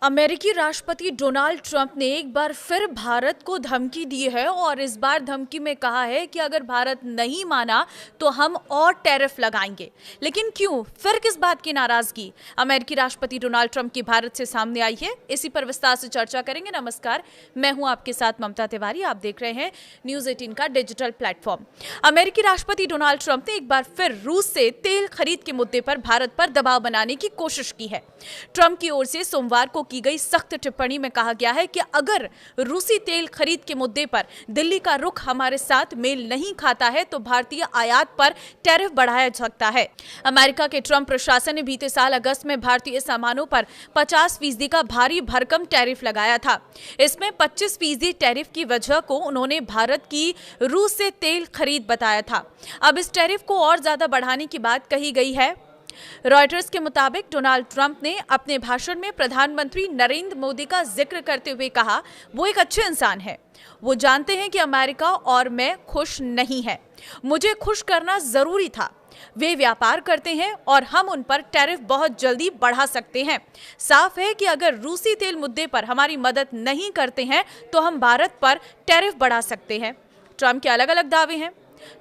अमेरिकी राष्ट्रपति Donald Trump ने एक बार फिर भारत को धमकी दी है और इस बार धमकी में कहा है कि अगर भारत नहीं माना तो हम और टैरिफ लगाएंगे। लेकिन क्यों, फिर किस बात की नाराजगी अमेरिकी राष्ट्रपति डोनाल्ड ट्रंप की भारत से सामने आई है, इसी पर विस्तार से चर्चा करेंगे। नमस्कार, मैं हूं आपके साथ ममता तिवारी। आप देख रहे हैं न्यूज 18 का डिजिटल प्लेटफॉर्म। अमेरिकी राष्ट्रपति डोनाल्ड ट्रंप ने एक बार फिर रूस से तेल खरीद के मुद्दे पर भारत पर दबाव बनाने की कोशिश की है। ट्रंप की ओर से सोमवार को की गई सख्त टिप्पणी में कहा गया है कि अगर रूसी तेल खरीद के मुद्दे पर दिल्ली का रुख हमारे साथ मेल नहीं खाता है तो भारतीय आयात पर टैरिफ बढ़ाया जा सकता है। अमेरिका के ट्रंप प्रशासन ने बीते साल अगस्त में भारतीय सामानों पर 50% का भारी भरकम टैरिफ लगाया था। इसमें 25% टैरिफ की वजह को उन्होंने भारत की रूस से तेल खरीद बताया था। अब इस टैरिफ को और ज्यादा बढ़ाने की बात कही गई है। रॉयटर्स के मुताबिक डोनाल्ड ट्रंप ने अपने भाषण में प्रधानमंत्री नरेंद्र मोदी का जिक्र करते हुए कहा, वो एक अच्छे इंसान है। वो जानते हैं कि अमेरिका और मैं खुश नहीं है। मुझे खुश करना जरूरी था। वे व्यापार करते हैं और हम उन पर टैरिफ बहुत जल्दी बढ़ा सकते हैं। साफ है कि अगर रूसी तेल मुद्दे पर हमारी मदद नहीं करते हैं तो हम भारत पर टैरिफ बढ़ा सकते हैं। ट्रंप के अलग अलग दावे हैं।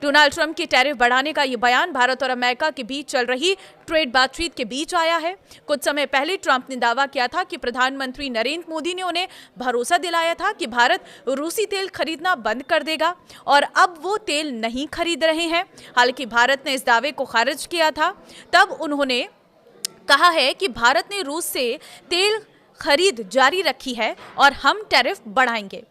डोनाल्ड ट्रंप की टैरिफ बढ़ाने का यह बयान भारत और अमेरिका के बीच चल रही ट्रेड बातचीत के बीच आया है। कुछ समय पहले ट्रंप ने दावा किया था कि प्रधानमंत्री नरेंद्र मोदी ने उन्हें भरोसा दिलाया था कि भारत रूसी तेल खरीदना बंद कर देगा और अब वो तेल नहीं खरीद रहे हैं। हालांकि भारत ने इस दावे को खारिज किया था। तब उन्होंने कहा है कि भारत ने रूस से तेल खरीद जारी रखी है और हम टैरिफ बढ़ाएंगे।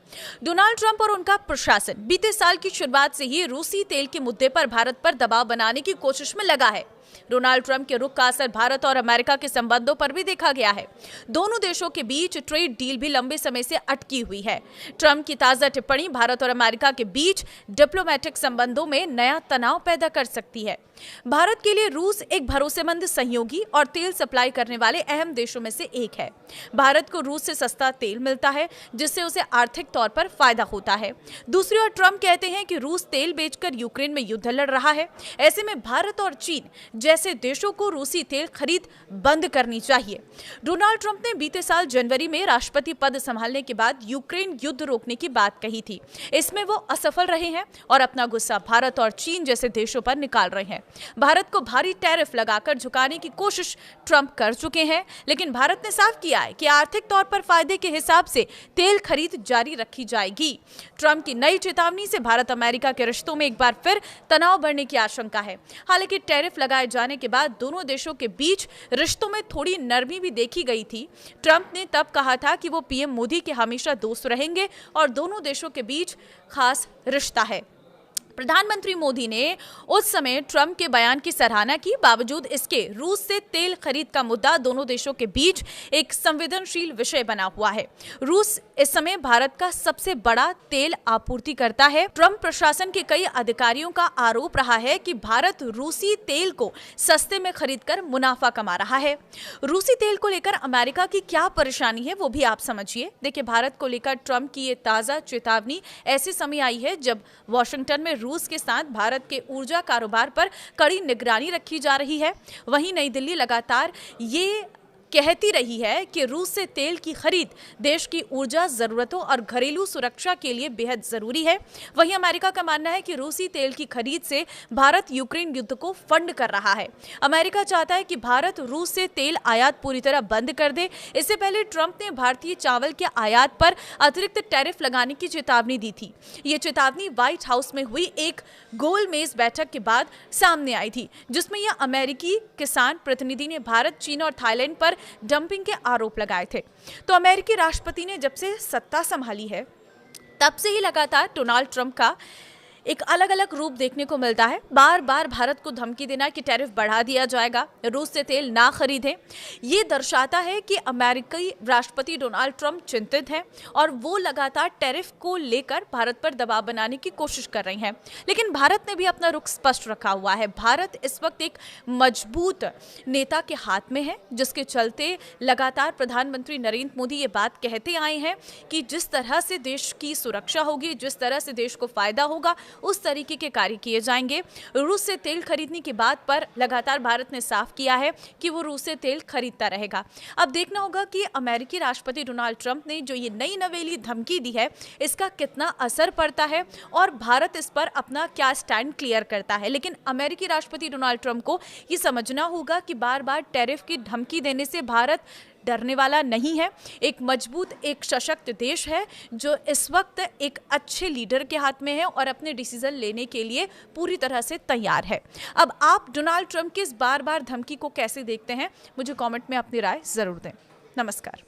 डोनाल्ड ट्रंप और उनका प्रशासन बीते साल की शुरुआत से ही रूसी तेल के मुद्दे पर भारत पर दबाव बनाने की कोशिश में लगा है। डोनाल्ड ट्रंप के रुख का असर भारत और अमेरिका के संबंधों पर भी देखा गया है। दोनों देशों के बीच ट्रेड डील भी लंबे समय से अटकी हुई है। ट्रंप की ताजा टिप्पणी भारत और अमेरिका के बीच डिप्लोमेटिक संबंधों में नया तनाव पैदा कर सकती है। भारत के लिए रूस एक भरोसेमंद सहयोगी और तेल सप्लाई करने वाले अहम देशों में से एक है। भारत को रूस से सस्ता तेल मिलता है, जिससे उसे आर्थिक तौर पर फायदा होता है। दूसरी ओर ट्रंप कहते हैं कि रूस तेल बेचकर यूक्रेन में युद्ध लड़ रहा है। ऐसे में भारत और चीन जैसे देशों को रूसी तेल खरीद बंद करनी चाहिए। डोनाल्ड ट्रंप ने बीते साल जनवरी में राष्ट्रपति पद संभालने के बाद यूक्रेन युद्ध रोकने की बात कही थी। इसमें वो असफल रहे हैं और अपना गुस्सा भारत और चीन जैसे देशों पर निकाल रहे हैं। भारत को भारी टैरिफ लगाकर झुकाने की कोशिश ट्रंप कर चुके हैं, लेकिन भारत ने साफ किया है कि आर्थिक तौर पर फायदे के हिसाब से तेल खरीद जारी रखी जाएगी। ट्रंप की नई चेतावनी से भारत अमेरिका के रिश्तों में एक बार फिर तनाव बढ़ने की आशंका है। हालांकि टैरिफ लगाए जाने के बाद दोनों देशों के बीच रिश्तों में थोड़ी नरमी भी देखी गई थी। ट्रंप ने तब कहा था कि वो पीएम मोदी के हमेशा दोस्त रहेंगे और दोनों देशों के बीच खास रिश्ता है। प्रधानमंत्री मोदी ने उस समय ट्रंप के बयान की सराहना की। बावजूद इसके रूस से तेल खरीद का मुद्दा दोनों देशों के बीच एक संवेदनशील विषय बना हुआ है। रूस इस समय भारत का सबसे बड़ा तेल आपूर्तिकर्ता है। ट्रंप प्रशासन के कई अधिकारियों का आरोप रहा है कि भारत रूसी तेल को सस्ते में खरीदकर मुनाफा कमा रहा है। रूसी तेल को लेकर अमेरिका की क्या परेशानी है वो भी आप समझिए। देखिए, भारत को लेकर ट्रंप की ये ताजा चेतावनी ऐसे समय आई है जब वॉशिंगटन में रूस के साथ भारत के ऊर्जा कारोबार पर कड़ी निगरानी रखी जा रही है। वहीं नई दिल्ली लगातार ये कहती रही है कि रूस से तेल की खरीद देश की ऊर्जा जरूरतों और घरेलू सुरक्षा के लिए बेहद जरूरी है। वहीं अमेरिका का मानना है कि रूसी तेल की खरीद से भारत यूक्रेन युद्ध को फंड कर रहा है। अमेरिका चाहता है कि भारत रूस से तेल आयात पूरी तरह बंद कर दे। इससे पहले ट्रंप ने भारतीय चावल के आयात पर अतिरिक्त टैरिफ लगाने की चेतावनी दी थी। ये चेतावनी व्हाइट हाउस में हुई एक गोलमेज बैठक के बाद सामने आई थी, जिसमें यह अमेरिकी किसान प्रतिनिधि ने भारत, चीन और थाईलैंड पर डंपिंग के आरोप लगाए थे। तो अमेरिकी राष्ट्रपति ने जब से सत्ता संभाली है तब से ही लगातार डोनाल्ड ट्रंप का एक अलग अलग रूप देखने को मिलता है। बार बार भारत को धमकी देना कि टैरिफ बढ़ा दिया जाएगा, रूस से तेल ना खरीदें। ये दर्शाता है कि अमेरिकी राष्ट्रपति डोनाल्ड ट्रंप चिंतित हैं और वो लगातार टैरिफ को लेकर भारत पर दबाव बनाने की कोशिश कर रही हैं। लेकिन भारत ने भी अपना रुख स्पष्ट रखा हुआ है। भारत इस वक्त एक मजबूत नेता के हाथ में है, जिसके चलते लगातार प्रधानमंत्री नरेंद्र मोदी ये बात कहते आए हैं कि जिस तरह से देश की सुरक्षा होगी, जिस तरह से देश को फायदा होगा, उस तरीके के कार्य किए जाएंगे। रूस से तेल खरीदने की बात पर लगातार भारत ने साफ किया है कि वो रूस से तेल खरीदता रहेगा। अब देखना होगा कि अमेरिकी राष्ट्रपति डोनाल्ड ट्रंप ने जो ये नई नवेली धमकी दी है इसका कितना असर पड़ता है और भारत इस पर अपना क्या स्टैंड क्लियर करता है। लेकिन अमेरिकी राष्ट्रपति डोनाल्ड ट्रंप को ये समझना होगा कि बार बार टैरिफ की धमकी देने से भारत डरने वाला नहीं है। एक मजबूत, एक सशक्त देश है जो इस वक्त एक अच्छे लीडर के हाथ में है और अपने डिसीजन लेने के लिए पूरी तरह से तैयार है। अब आप डोनाल्ड ट्रंप की इस बार बार धमकी को कैसे देखते हैं, मुझे कमेंट में अपनी राय जरूर दें। नमस्कार।